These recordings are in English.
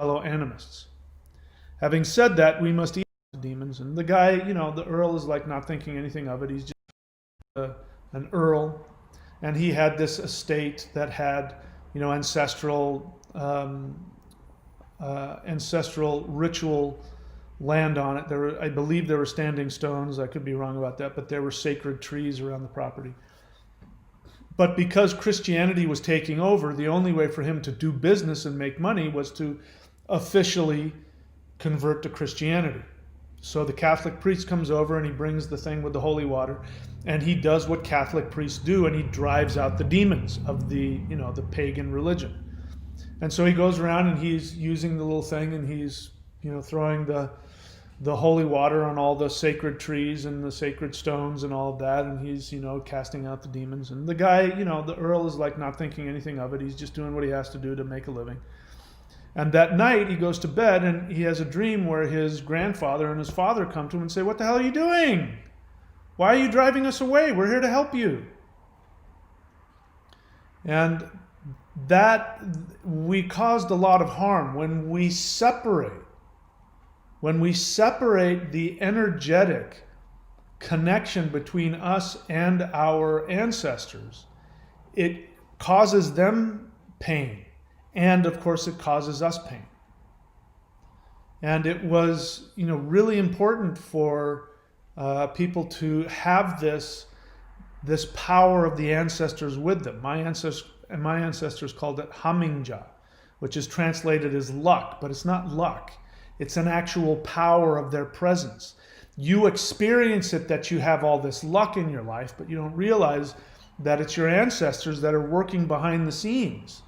fellow animists. Having said that, we must eat the demons. And the guy, the Earl is like not thinking anything of it. He's just an Earl. And he had this estate that had, ancestral ritual land on it. I believe there were standing stones. I could be wrong about that, but there were sacred trees around the property. But because Christianity was taking over, the only way for him to do business and make money was to officially convert to Christianity. So the Catholic priest comes over and he brings the thing with the holy water, and he does what Catholic priests do, and he drives out the demons of the pagan religion. And so he goes around and he's using the little thing, and he's throwing the holy water on all the sacred trees and the sacred stones and all of that, and he's casting out the demons. And the guy, the Earl is like not thinking anything of it. He's just doing what he has to do to make a living. And that night he goes to bed and he has a dream where his grandfather and his father come to him and say, "What the hell are you doing? Why are you driving us away? We're here to help you." And that we caused a lot of harm when we separate the energetic connection between us and our ancestors. It causes them pain, and of course it causes us pain. And it was really important for people to have this power of the ancestors with them. My ancestors called it Hamingja, which is translated as luck, but it's not luck. It's an actual power of their presence. You experience it that you have all this luck in your life, but you don't realize that it's your ancestors that are working behind the scenes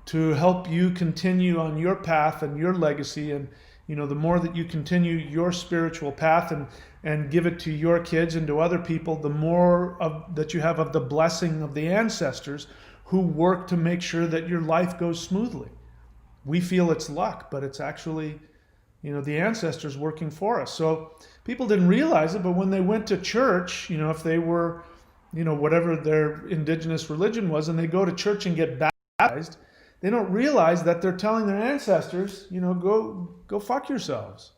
to help you continue on your path and your legacy. And the more that you continue your spiritual path and give it to your kids and to other people, the more that you have of the blessing of the ancestors who work to make sure that your life goes smoothly. We feel it's luck, but it's actually the ancestors working for us. So people didn't realize it, but when they went to church, if they were, whatever their indigenous religion was, and they go to church and get baptized, they don't realize that they're telling their ancestors, go fuck yourselves.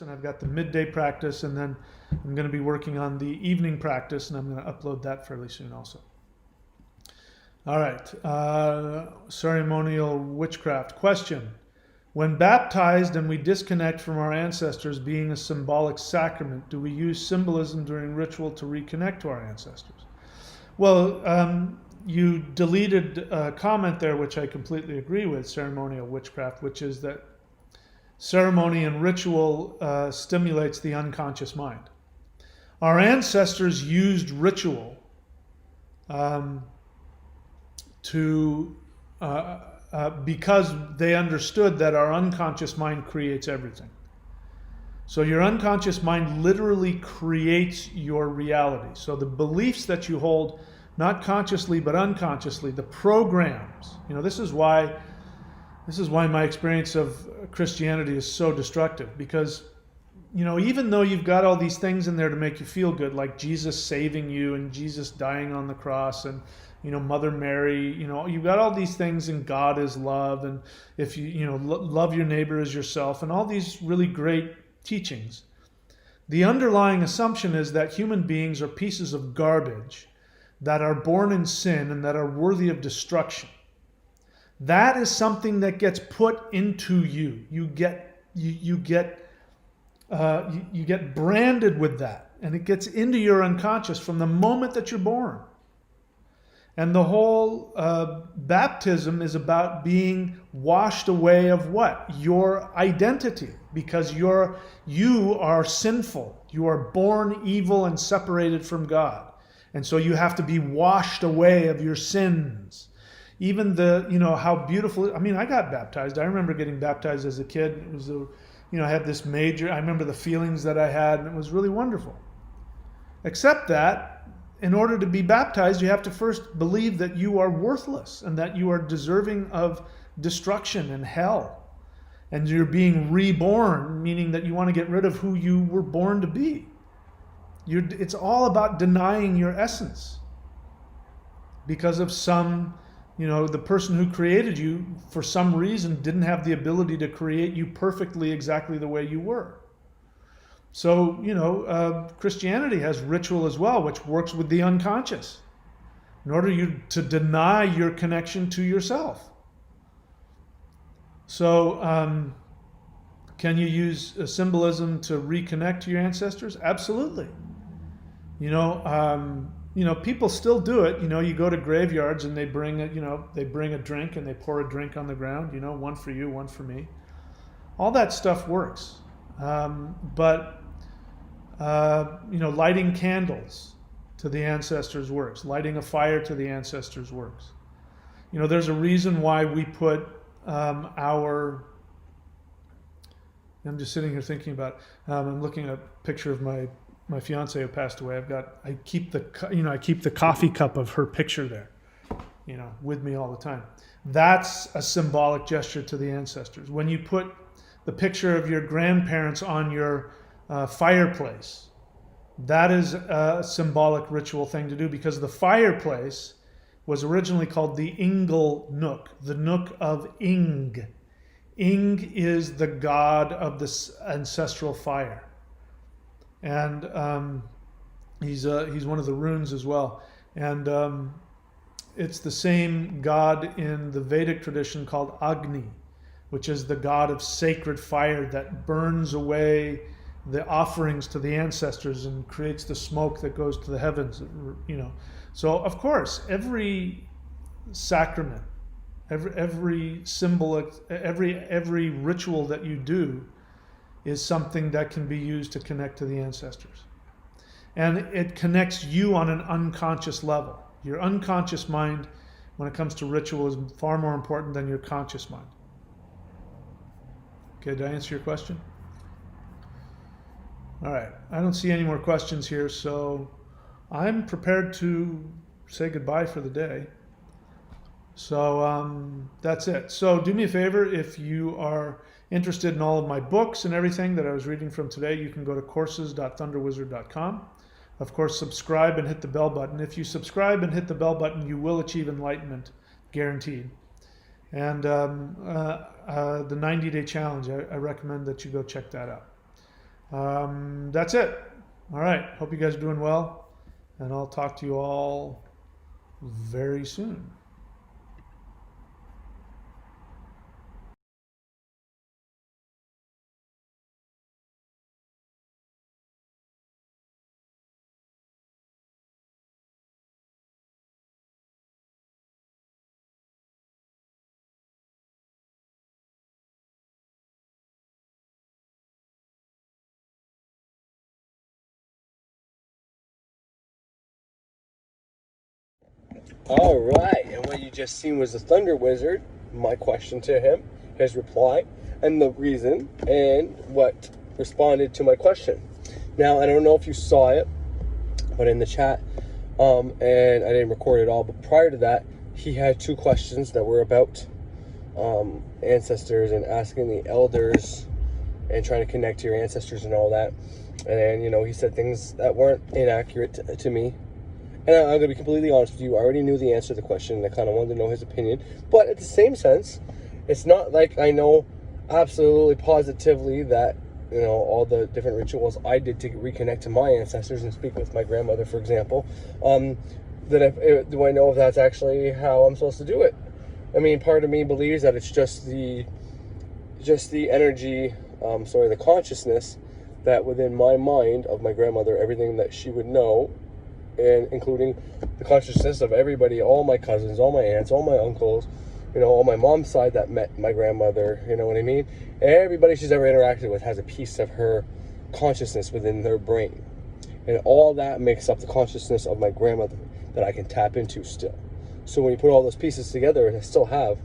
And I've got the midday practice, and then I'm going to be working on the evening practice, and I'm going to upload that fairly soon also. All right, ceremonial witchcraft. Question: when baptized and we disconnect from our ancestors, being a symbolic sacrament, do we use symbolism during ritual to reconnect to our ancestors? Well, you deleted a comment there, which I completely agree with, ceremonial witchcraft, which is that ceremony and ritual stimulates the unconscious mind. Our ancestors used ritual because they understood that our unconscious mind creates everything. So your unconscious mind literally creates your reality. So the beliefs that you hold, not consciously but unconsciously, the programs, this is why This is why my experience of Christianity is so destructive, because even though you've got all these things in there to make you feel good, like Jesus saving you and Jesus dying on the cross and Mother Mary, you've got all these things, and God is love, and if love your neighbor as yourself, and all these really great teachings. The underlying assumption is that human beings are pieces of garbage that are born in sin and that are worthy of destruction. That is something that gets put into you. You get branded with that, and it gets into your unconscious from the moment that you're born. And the whole baptism is about being washed away of what? Your identity, because you are sinful. You are born evil and separated from God. And so you have to be washed away of your sins. Even how beautiful, I got baptized. I remember getting baptized as a kid. It was I had this I remember the feelings that I had, and it was really wonderful. Except that in order to be baptized, you have to first believe that you are worthless and that you are deserving of destruction and hell. And you're being reborn, meaning that you want to get rid of who you were born to be. It's all about denying your essence because of the person who created you, for some reason, didn't have the ability to create you perfectly exactly the way you were. So, Christianity has ritual as well, which works with the unconscious in order to deny your connection to yourself. So, can you use symbolism to reconnect to your ancestors? Absolutely. People still do it. You go to graveyards and they bring a drink and they pour a drink on the ground. One for you, one for me. All that stuff works. But lighting candles to the ancestors works. Lighting a fire to the ancestors works. There's a reason why we put I'm just sitting here thinking about. I'm looking at a picture of my fiance who passed away. I keep the coffee cup of her picture there, with me all the time. That's a symbolic gesture to the ancestors. When you put the picture of your grandparents on your fireplace, that is a symbolic ritual thing to do, because the fireplace was originally called the Ingle Nook, the Nook of Ing. Ing is the god of the ancestral fire. And he's one of the runes as well. And it's the same god in the Vedic tradition called Agni, which is the god of sacred fire that burns away the offerings to the ancestors and creates the smoke that goes to the heavens. So of course, every sacrament, every symbol, every ritual that you do is something that can be used to connect to the ancestors. And it connects you on an unconscious level. Your unconscious mind, when it comes to ritual, is far more important than your conscious mind. Okay, did I answer your question? All right, I don't see any more questions here, so I'm prepared to say goodbye for the day. So that's it. So do me a favor, if you are interested in all of my books and everything that I was reading from today, you can go to courses.thunderwizard.com. Of course, subscribe and hit the bell button. If you subscribe and hit the bell button, you will achieve enlightenment, guaranteed. And the 90-day challenge, I recommend that you go check that out. That's it. All right. Hope you guys are doing well, and I'll talk to you all very soon. All right, and what you just seen was the Thunder Wizard, my question to him, his reply, and the reason, and what responded to my question. Now, I don't know if you saw it, but in the chat, and I didn't record it all, but prior to that, he had two questions that were about ancestors and asking the elders and trying to connect to your ancestors and all that. And, you know, he said things that weren't inaccurate to me. And I'm going to be completely honest with you. I already knew the answer to the question, and I kind of wanted to know his opinion. But at the same sense, it's not like I know absolutely positively that, you know, all the different rituals I did to reconnect to my ancestors and speak with my grandmother, for example, do I know if that's actually how I'm supposed to do it? I mean, part of me believes that it's just the energy, the consciousness that within my mind of my grandmother, everything that she would know, and including the consciousness of everybody, all my cousins, all my aunts, all my uncles, you know, all my mom's side that met my grandmother, you know what I mean? Everybody she's ever interacted with has a piece of her consciousness within their brain. And all that makes up the consciousness of my grandmother that I can tap into still. So when you put all those pieces together, I still have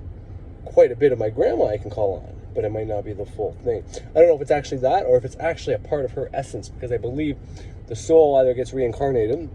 quite a bit of my grandma I can call on, but it might not be the full thing. I don't know if it's actually that or if it's actually a part of her essence, because I believe the soul either gets reincarnated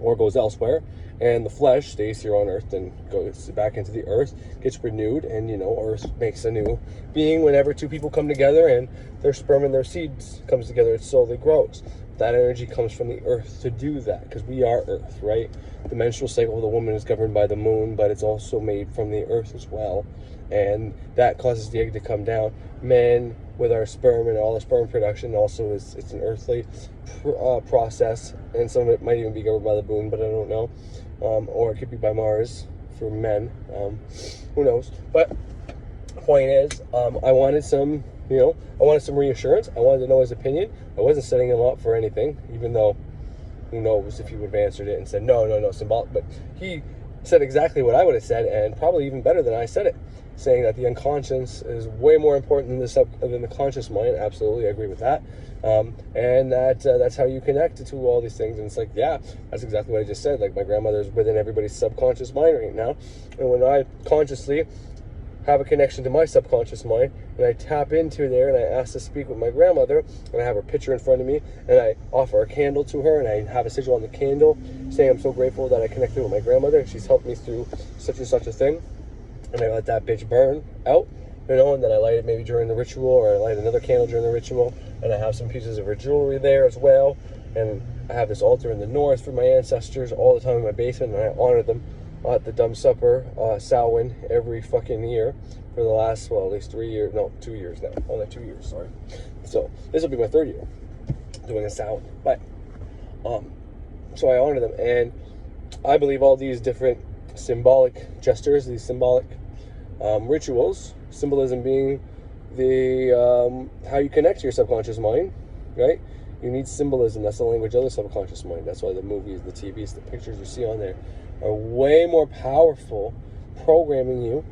or goes elsewhere, and the flesh stays here on earth and goes back into the earth, gets renewed, and, you know, earth makes a new being whenever two people come together and their sperm and their seeds comes together. It slowly grows. That energy comes from the earth to do that, because we are earth, right? The menstrual cycle of the woman is governed by the moon, but it's also made from the earth as well, and that causes the egg to come down. Men, with our sperm and all the sperm production, also it's an earthly process, and some of it might even be governed by the moon, but I don't know, or it could be by Mars for men, who knows. But the point is, I wanted some reassurance. I wanted to know his opinion. I wasn't setting him up for anything, even though who knows if he would have answered it and said no, symbolic. But he said exactly what I would have said, and probably even better than I said it, saying that the unconscious is way more important than the conscious mind. Absolutely, I agree with that. And that's how you connect to all these things. And it's like, yeah, that's exactly what I just said. Like, my grandmother's within everybody's subconscious mind right now, and when I consciously have a connection to my subconscious mind, and I tap into there, and I ask to speak with my grandmother, and I have her picture in front of me, and I offer a candle to her, and I have a sigil on the candle saying I'm so grateful that I connected with my grandmother and she's helped me through such and such a thing, and I let that bitch burn out, you know, and then I light it maybe during the ritual, or I light another candle during the ritual, and I have some pieces of her jewelry there as well, and I have this altar in the north for my ancestors all the time in my basement, and I honor them at the Dumb Supper, Samhain, every fucking year for the last, well, at least 2 years now. Only 2 years, sorry. So this will be my 3rd year doing a Samhain. But, so I honor them, and I believe all these different symbolic gestures, these symbolic rituals, symbolism being the how you connect to your subconscious mind, right? You need symbolism. That's the language of the subconscious mind. That's why the movies, the TVs, the pictures you see on there are way more powerful programming you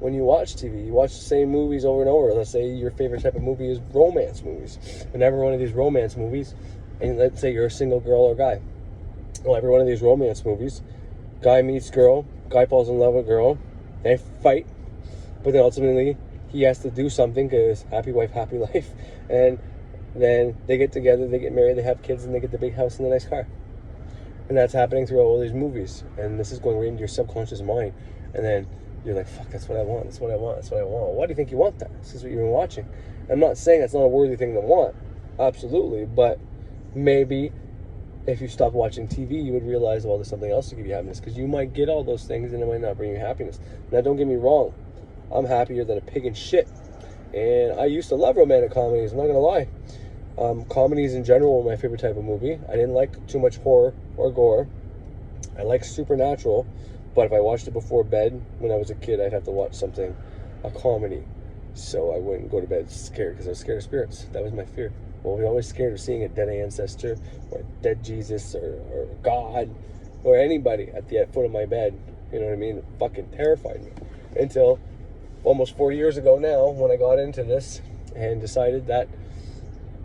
when you watch TV. You watch the same movies over and over. Let's say your favorite type of movie is romance movies. And every one of these romance movies, and let's say you're a single girl or guy. Well, every one of these romance movies, guy meets girl, guy falls in love with girl, they fight, but then ultimately he has to do something because happy wife, happy life. And then they get together, they get married, they have kids, and they get the big house and the nice car. And that's happening throughout all these movies. And this is going right into your subconscious mind. And then you're like, fuck, that's what I want. That's what I want. That's what I want. Why do you think you want that? This is what you've been watching. I'm not saying that's not a worthy thing to want. Absolutely. But maybe if you stop watching TV, you would realize, well, there's something else to give you happiness. Because you might get all those things and it might not bring you happiness. Now, don't get me wrong. I'm happier than a pig in shit. And I used to love romantic comedies. I'm not going to lie. Comedies in general were my favorite type of movie. I didn't like too much horror or gore. I like supernatural, but if I watched it before bed when I was a kid, I'd have to watch a comedy. So I wouldn't go to bed scared because I was scared of spirits. That was my fear. Well, we're always scared of seeing a dead ancestor or a dead Jesus or God or anybody at the foot of my bed. You know what I mean? It fucking terrified me until almost 4 years ago now when I got into this and decided that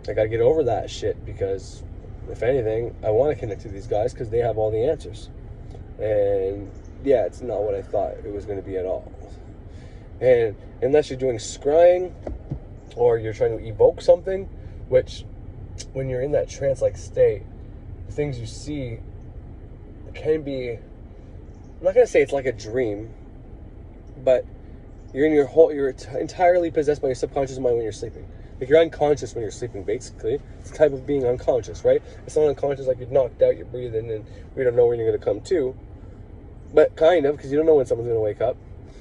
I gotta get over that shit, because if anything, I want to connect to these guys because they have all the answers. And yeah, it's not what I thought it was going to be at all. And unless you're doing scrying or you're trying to evoke something, which when you're in that trance-like state, the things you see can be, I'm not going to say it's like a dream, but you're entirely possessed by your subconscious mind when you're sleeping. Like, you're unconscious when you're sleeping, basically. It's a type of being unconscious, right? It's not unconscious like you're knocked out, you're breathing, and we don't know when you're going to come to. But kind of, because you don't know when someone's going to wake up.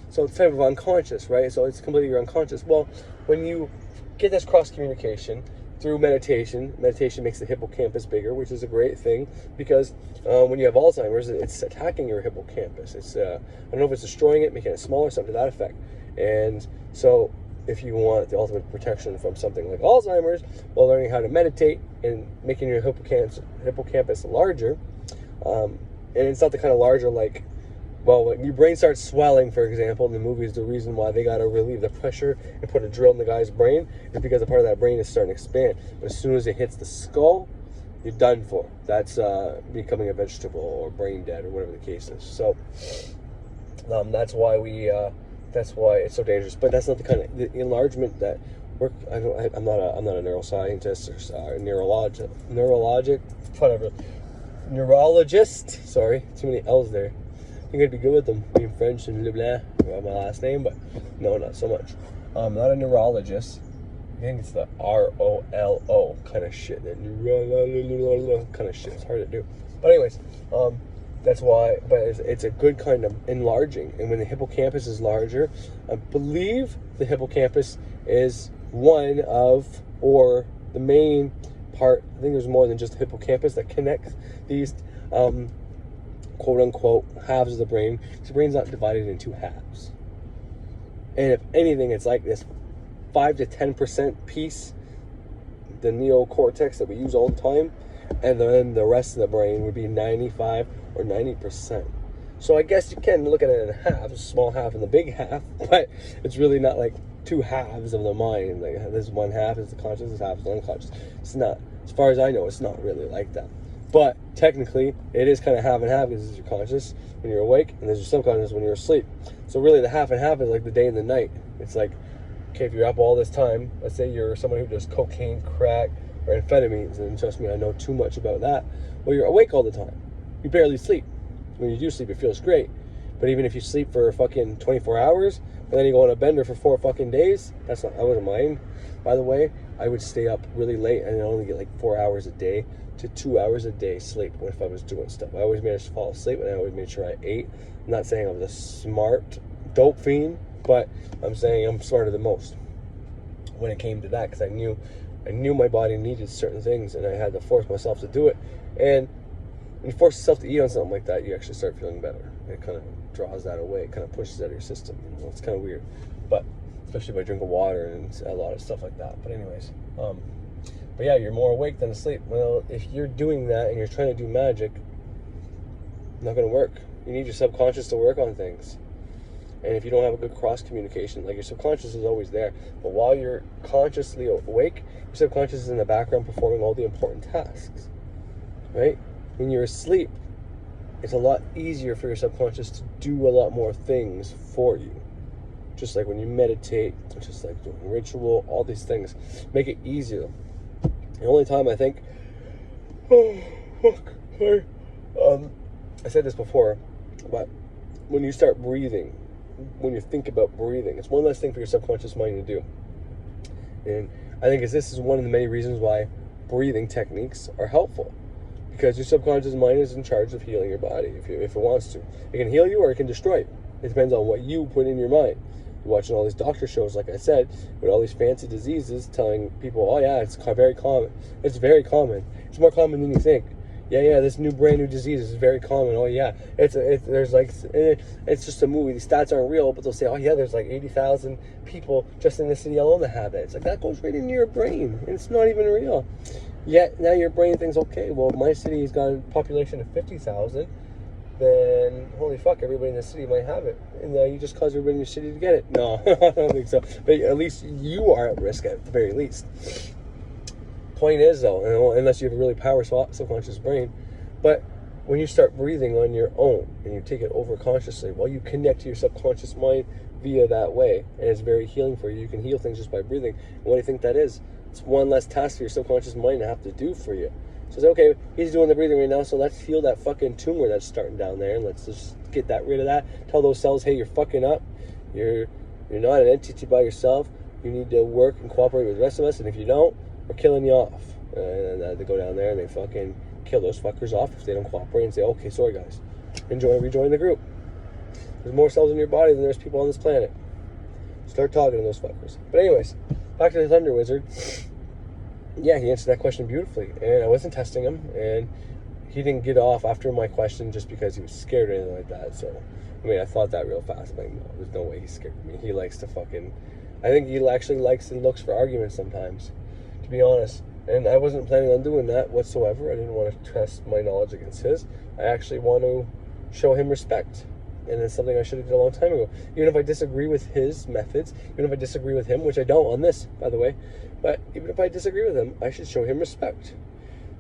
So it's type of unconscious, right? So it's completely your unconscious. Well, when you get this cross-communication through meditation makes the hippocampus bigger, which is a great thing, because when you have Alzheimer's, it's attacking your hippocampus. It's I don't know if it's destroying it, making it smaller, something to that effect. And so if you want the ultimate protection from something like Alzheimer's, well, learning how to meditate and making your hippocampus larger, and it's not the kind of larger like, well, when your brain starts swelling, for example, in the movies, the reason why they got to relieve the pressure and put a drill in the guy's brain is because a part of that brain is starting to expand. But as soon as it hits the skull, you're done for. That's becoming a vegetable or brain dead or whatever the case is. So that's why it's so dangerous. But that's not the kind of the enlargement that I'm not a neuroscientist or neurologist. Sorry, too many L's there. I think I'd be good with them being French and blah blah, my last name, but no, not so much. I'm not a neurologist. I think it's the ROLO kind of shit. That kind of shit. It's hard to do. But anyways, that's why. But it's a good kind of enlarging. And when the hippocampus is larger, I believe the hippocampus is one of, or the main part. I think there's more than just the hippocampus that connects these quote unquote halves of the brain. The brain's not divided into halves. And if anything, it's like this 5 to 10% piece, the neocortex that we use all the time, and then the rest of the brain would be 95 or 90%. So I guess you can look at it in half, a small half and the big half, but it's really not like two halves of the mind. Like, this one half is the conscious, this half is the unconscious. It's not, as far as I know, it's not really like that. But technically, it is kind of half and half, because there's your conscious when you're awake, and there's your subconscious when you're asleep. So really, the half and half is like the day and the night. It's like, okay, if you're up all this time, let's say you're someone who does cocaine, crack, or amphetamines, and trust me, I know too much about that. Well, you're awake all the time. You barely sleep. When you do sleep, it feels great. But even if you sleep for fucking 24 hours, and then you go on a bender for 4 fucking days, I wouldn't mind. By the way, I would stay up really late and only get like 4 hours a day to 2 hours a day sleep if I was doing stuff. I always managed to fall asleep, and I always made sure I ate. I'm not saying I was a smart dope fiend, but I'm saying I'm smarter than most when it came to that, because I knew my body needed certain things, and I had to force myself to do it. And when you force yourself to eat on something like that, you actually start feeling better. It kind of draws that away. It kind of pushes it out of your system. You know, it's kind of weird, but especially by drinking water and a lot of stuff like that. But anyways, but yeah, you're more awake than asleep. Well, if you're doing that and you're trying to do magic, not going to work. You need your subconscious to work on things. And if you don't have a good cross communication, like, your subconscious is always there, but while you're consciously awake, your subconscious is in the background performing all the important tasks, right? When you're asleep, it's a lot easier for your subconscious to do a lot more things for you. Just like when you meditate, just like doing ritual, all these things make it easier. The only time I think, sorry, I said this before, but when you start breathing, when you think about breathing, it's one less thing for your subconscious mind to do. And I think this is one of the many reasons why breathing techniques are helpful, because your subconscious mind is in charge of healing your body if it wants to. It can heal you or it can destroy you. It depends on what you put in your mind. You're watching all these doctor shows, like I said, with all these fancy diseases, telling people, oh yeah, it's very common. It's very common. It's more common than you think. Yeah, this brand new disease is very common. Oh yeah, it's just a movie. These stats aren't real, but they'll say, oh yeah, there's like 80,000 people just in the city alone that have it. It's like, that goes right into your brain, and it's not even real. Yet now your brain thinks, okay, well, my city has got a population of 50,000. Then holy fuck, everybody in the city might have it, and you just cause everybody in your city to get it. No, I don't think so. But at least you are at risk at the very least. Point is, though, unless you have a really powerful subconscious brain, but when you start breathing on your own and you take it over consciously, well, you connect to your subconscious mind via that way, and it's very healing for you. You can heal things just by breathing. And what do you think that is? It's one less task for your subconscious mind to have to do for you. So say, okay, he's doing the breathing right now, so let's heal that fucking tumor that's starting down there, and let's just get rid of that. Tell those cells, hey, you're fucking up. You're You're not an entity by yourself. You need to work and cooperate with the rest of us, and if you don't, we're killing you off. And they go down there and they fucking kill those fuckers off if they don't cooperate and say, okay, sorry guys, rejoin the group. There's more cells in your body than there's people on this planet. Start talking to those fuckers. But anyways, back to the Thunder Wizard. Yeah, he answered that question beautifully, and I wasn't testing him, and he didn't get off after my question just because he was scared or anything like that. So, I mean, I thought that real fast. I'm like, no, there's no way he's scared of me. He likes to fucking, I think he actually likes and looks for arguments sometimes, to be honest. And I wasn't planning on doing that whatsoever. I didn't want to test my knowledge against his. I actually want to show him respect. And it's something I should have done a long time ago. Even if I disagree with his methods, even if I disagree with him, which I don't on this, by the way, but even if I disagree with him, I should show him respect.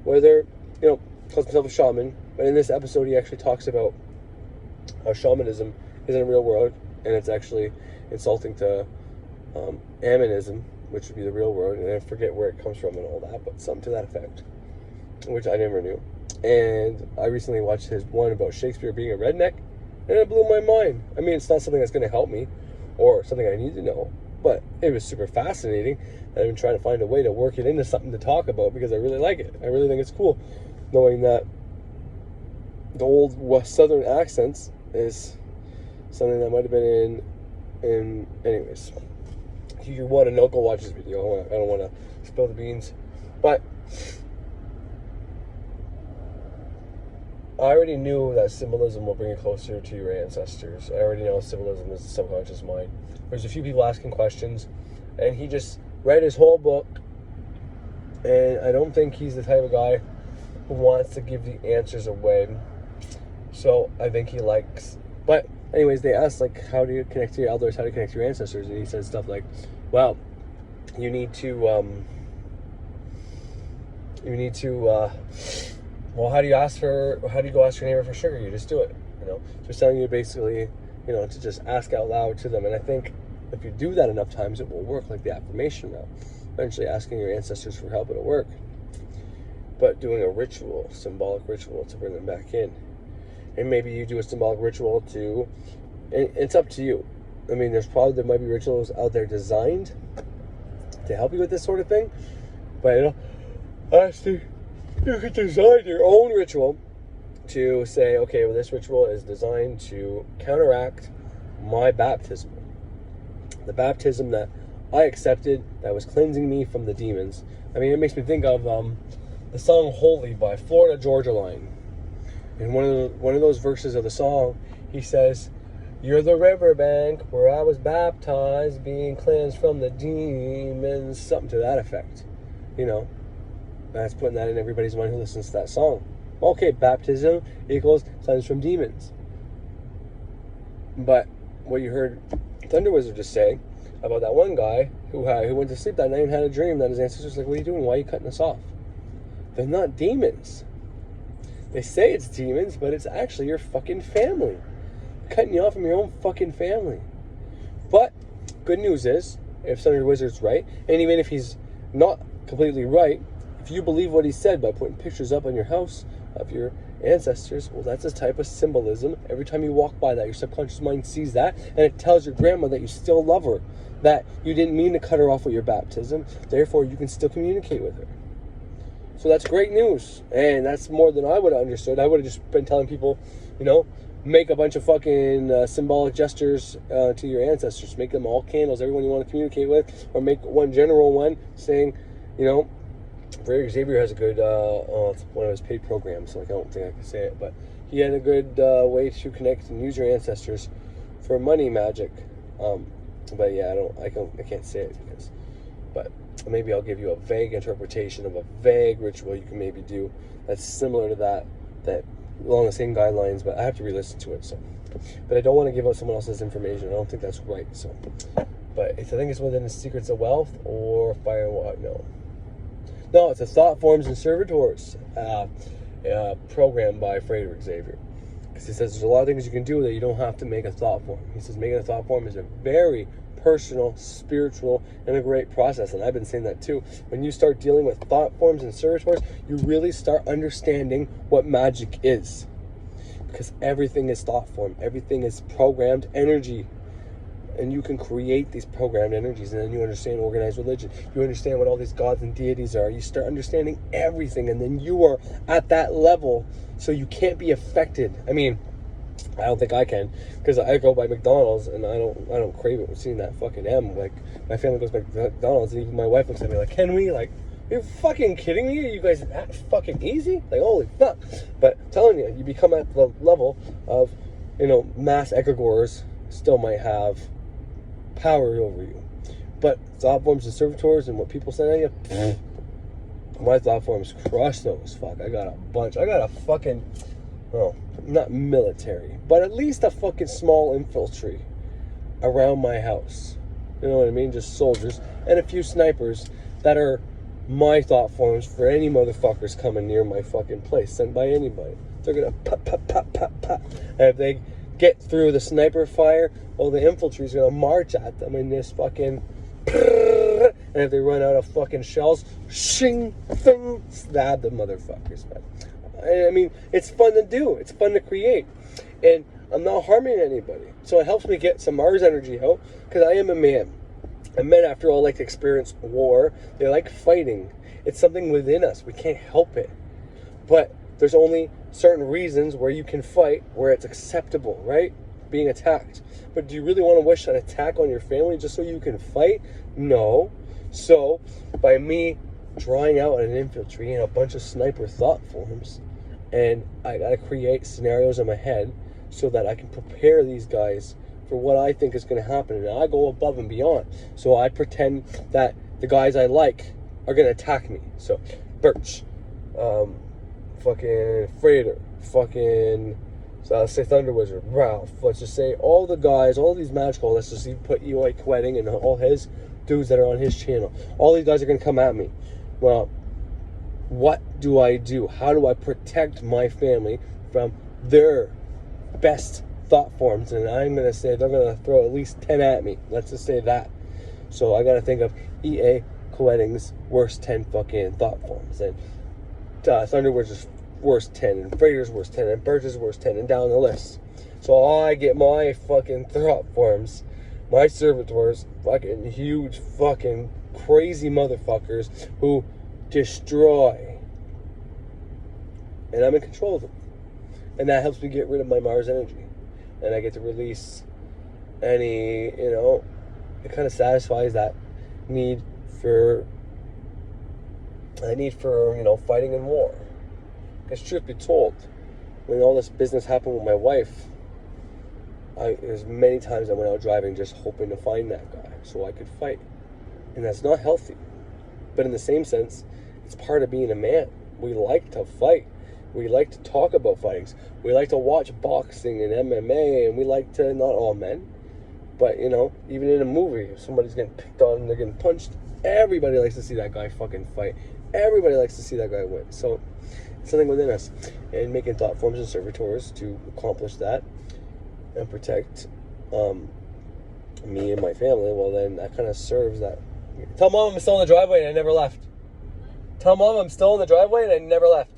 Whether, calls himself a shaman, but in this episode he actually talks about how shamanism isn't a real world, and it's actually insulting to animism, which would be the real world, and I forget where it comes from and all that, but something to that effect, which I never knew. And I recently watched his one about Shakespeare being a redneck, and it blew my mind. I mean, it's not something that's going to help me or something I need to know, but it was super fascinating. And I've been trying to find a way to work it into something to talk about because I really like it. I really think it's cool knowing that the old West Southern accents is something that might have been in anyways. If you want to know, go watch this video. I don't want to spill the beans, but I already knew that symbolism will bring you closer to your ancestors. I already know symbolism is the subconscious mind. There's a few people asking questions, and he just read his whole book, and I don't think he's the type of guy who wants to give the answers away. So I think he likes, but anyways, they asked, like, how do you connect to your elders? How do you connect to your ancestors? And he said stuff like, well, you need to, well, how do you go ask your neighbor for sugar? You just do it, Just telling you basically, to just ask out loud to them. And I think if you do that enough times, it will work, like the affirmation route. Eventually asking your ancestors for help, it'll work. But doing a ritual, symbolic ritual to bring them back in. And maybe you do a symbolic ritual to, and it's up to you. I mean, there might be rituals out there designed to help you with this sort of thing. But, honestly, you could design your own ritual to say, okay, well, this ritual is designed to counteract my baptism. The baptism that I accepted that was cleansing me from the demons. I mean, it makes me think of the song Holy by Florida Georgia Line. In one of those verses of the song, he says, "You're the riverbank where I was baptized, being cleansed from the demons," something to that effect. That's putting that in everybody's mind who listens to that song. Okay, baptism equals cleansed from demons. But what you heard Thunder Wizard just say about that one guy who went to sleep that night and had a dream that his ancestors were like, "What are you doing? Why are you cutting us off?" They're not demons. They say it's demons, but it's actually your fucking family. Cutting you off from your own fucking family. But good news is, if Thunder Wizard's right, and even if he's not completely right, if you believe what he said by putting pictures up on your house of your ancestors, well, that's a type of symbolism. Every time you walk by that, your subconscious mind sees that, and it tells your grandma that you still love her, that you didn't mean to cut her off with your baptism, therefore you can still communicate with her. So that's great news, and that's more than I would have understood. I would have just been telling people, make a bunch of fucking symbolic gestures to your ancestors. Make them all candles, everyone you want to communicate with, or make one general one saying, Brother Xavier has a good, it's one of his paid programs, so I don't think I can say it, but he had a good way to connect and use your ancestors for money magic. But yeah, I can't say it but maybe I'll give you a vague interpretation of a vague ritual you can maybe do that's similar to that along the same guidelines, but I have to re-listen to it. So, but I don't want to give out someone else's information. I don't think that's right. So, but I think it's within the Secrets of Wealth or Fire and Water. No, it's a Thought Forms and Servitors program by Frederick Xavier. Because he says there's a lot of things you can do that you don't have to make a thought form. He says making a thought form is a very personal, spiritual, and a great process. And I've been saying that too. When you start dealing with thought forms and servitors, you really start understanding what magic is. Because everything is thought form. Everything is programmed energy. And you can create these programmed energies, and then you understand organized religion. You understand what all these gods and deities are. You start understanding everything, and then you are at that level, so you can't be affected. I mean, I don't think I can, because I go by McDonald's, and I don't crave it with seeing that fucking M. Like, my family goes by McDonald's, and even my wife looks at me like, can we? Like, you're fucking kidding me? Are you guys that fucking easy? Like, holy fuck. But I'm telling you, you become at the level of, mass egregores still might have power over you. But thought forms and servitors and what people send at you, my thought forms crush those. Fuck, I got a bunch. I got a fucking, not military, but at least a fucking small infantry around my house. You know what I mean? Just soldiers and a few snipers that are my thought forms for any motherfuckers coming near my fucking place, sent by anybody. They're gonna pop, pop, pop, pop, pop. And if they get through the sniper fire, well, the infantry's gonna march at them in this fucking, and if they run out of fucking shells, shing, thing, stab the motherfuckers. But I mean, it's fun to do. It's fun to create, and I'm not harming anybody. So it helps me get some Mars energy out, because I am a man. And men, after all, like to experience war. They like fighting. It's something within us. We can't help it. But there's only certain reasons where you can fight, where it's acceptable, right? Being attacked. But do you really want to wish an attack on your family just so you can fight? No. So, by me drawing out an infantry and a bunch of sniper thought forms, and I gotta create scenarios in my head so that I can prepare these guys for what I think is going to happen, and I go above and beyond. So I pretend that the guys I like are going to attack me. So Birch, fucking Freighter, fucking, so let's say thunderwizard, Ralph. Let's just say all the guys, all these magical. Let's just put Eli Quetting and all his dudes that are on his channel. All these guys are going to come at me. Well, what do I do? How do I protect my family from their best thought forms? And I'm going to say they're going to throw at least 10 at me. Let's just say that. So I got to think of E.A. Quetting's worst 10 fucking thought forms. And Thunderwizard's worst 10. And Freighter's worst 10. And Birch's worst 10. And down the list. So I get my fucking thought forms. My servitors. Fucking huge fucking crazy motherfuckers who destroy. And I'm in control of them. And that helps me get rid of my Mars energy. And I get to release any, it kind of satisfies that need for, fighting in war. Because truth be told, when all this business happened with my wife, there's many times I went out driving just hoping to find that guy so I could fight. And that's not healthy. But in the same sense, it's part of being a man. We like to fight. We like to talk about fightings. We like to watch boxing and MMA, and we like to, not all men, but, even in a movie, if somebody's getting picked on and they're getting punched, everybody likes to see that guy fucking fight. Everybody likes to see that guy win. So, it's something within us. And making thought forms and servitors to accomplish that and protect me and my family, well, then that kind of serves that. Tell Mom I'm still in the driveway and I never left. Tell Mom I'm still in the driveway and I never left.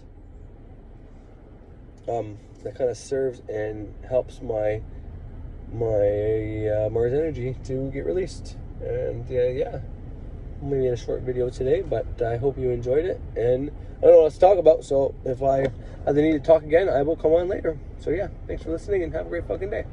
That kind of serves and helps my Mars energy to get released. And maybe in a short video today, but I hope you enjoyed it. And I don't know what else to talk about, so if I either need to talk again, I will come on later. So yeah, thanks for listening and have a great fucking day.